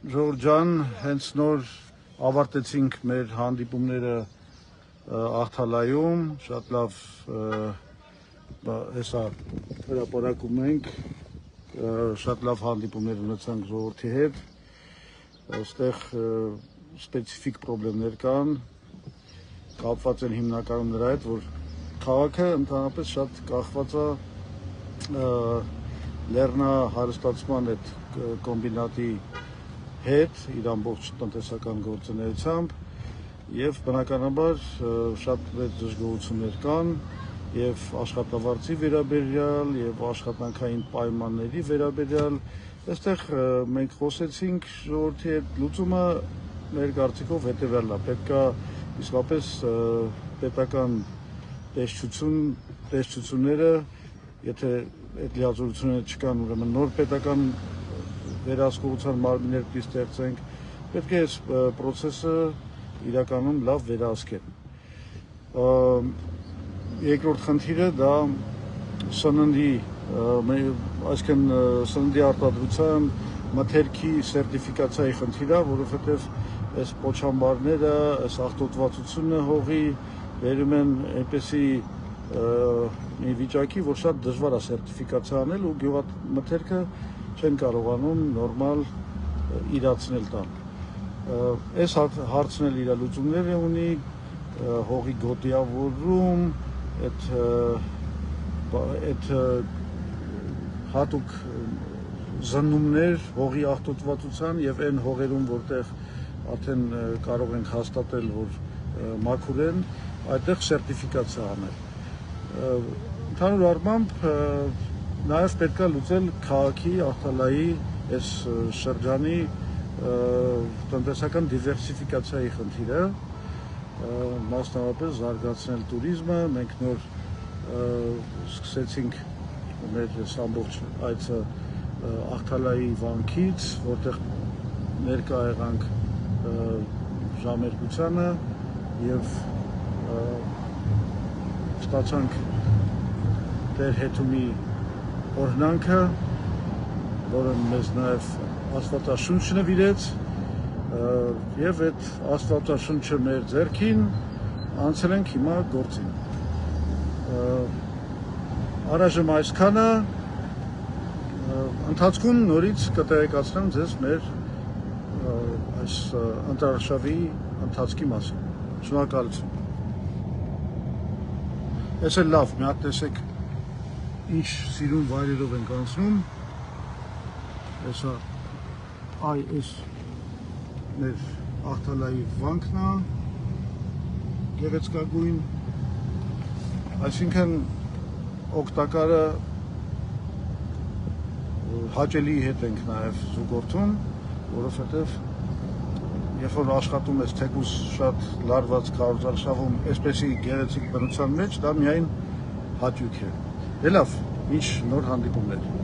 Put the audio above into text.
Ժողովուրդ ջան, հենց նոր ավարտեցինք մեր հանդիպումները Աղթալայում, շատ լավ հեսա հրապարակում ենք, շատ լավ հանդիպումներ ունեցանք ժողովրդի հետ, այստեղ սպეციფիկ խնդիրներ կան, կապված են հիմնականում նրա հետ, որ քաղաքը ընդհանրապես շատ կախված է լեռնա հարստացման այդ կոմբինատի հետ, իր ամբողջ տնտեսական գործունեությամբ եւ բնականաբար շատ մեծ դժգոհություններ կան եւ աշխատավարձի վերաբերյալ եւ աշխատանքային պայմանների վերաբերյալ այստեղ մենք խոսեցինք ժողովրդի հետ լուծումը մեր կարծիքով հետեւյալն է պետքա իսկապես պետական տեսչությունները եթե այդ լիազորությունները չկան ուրեմն նոր պետական վերահսկողության մարմիններ պիտի ստեղծենք, պետք է այս process-ը իրականում լավ վերահսկեն։ Երկրորդ խնդիրը դա սննդի, այսինքն սննդի արտադրության մթերքի սերտիֆիկացիայի խնդիրը, որովհետև այս պոչամբարները, այս աղտոտվածությունը հողի վերում են այնպեսի մի վիճակի, որ շատ դժվար է սերտիֆիկացիա անել ու գյուղամթերքը չեն կարողանում նորմալ իրացնել տան։ Այս հարցն էլ իր լուծումները ունի, հողի գոտիավորում, այդ հատուկ զննումներ հողի աղտոտվածության եւ այն հողերում, որտեղ արդեն կարող ենք հաստատել, որ մաքուր են, այդտեղ սերտիֆիկացիա անել։ Ընդհանուր առմամբ նաև պետք է լուծել քաղաքի Աղթալայի այս շրջանի տնտեսական դիվերսիֆիկացիայի խնդիրը, մասնավորապես զարգացնել туриզմը, մենք նոր սկսեցինք մեր ամբողջ այցը Աղթալայի վանքից, որտեղ ներկա եղանք ժամերկությանը եւ ստացանք Տեր Հետումի օրհնանքը, որը մեզ նաև Աստվածաշունչ նվիրեց եւ այդ Աստվածաշունչը մեր ձեռքին անցել ենք հիմա գործին։ Առայժմ այսքանը ընթացքում նորից կտեղեկացնեմ ձեզ մեր այս ընտրարշավի ընթացքի մասին։ Շնորհակալություն։ Այս էլ լավ, մի հատ տեսեք ինչ սիրուն վայրերով ենք անցնում, հեսա այս մեր Աղթալայի վանքն է, գեղեցկագույն, այսինքն օգտակարը հաճելի հետ ենք նաև զուգորդում, որովհետև երբ որ աշխատում ես թեկուզ շատ լարված քարոզարշավում այսպեսի գեղեցիկ բնության մեջ, դա միայն հաճույք է։ Լավ, ինչ նոր հանդիպումներ։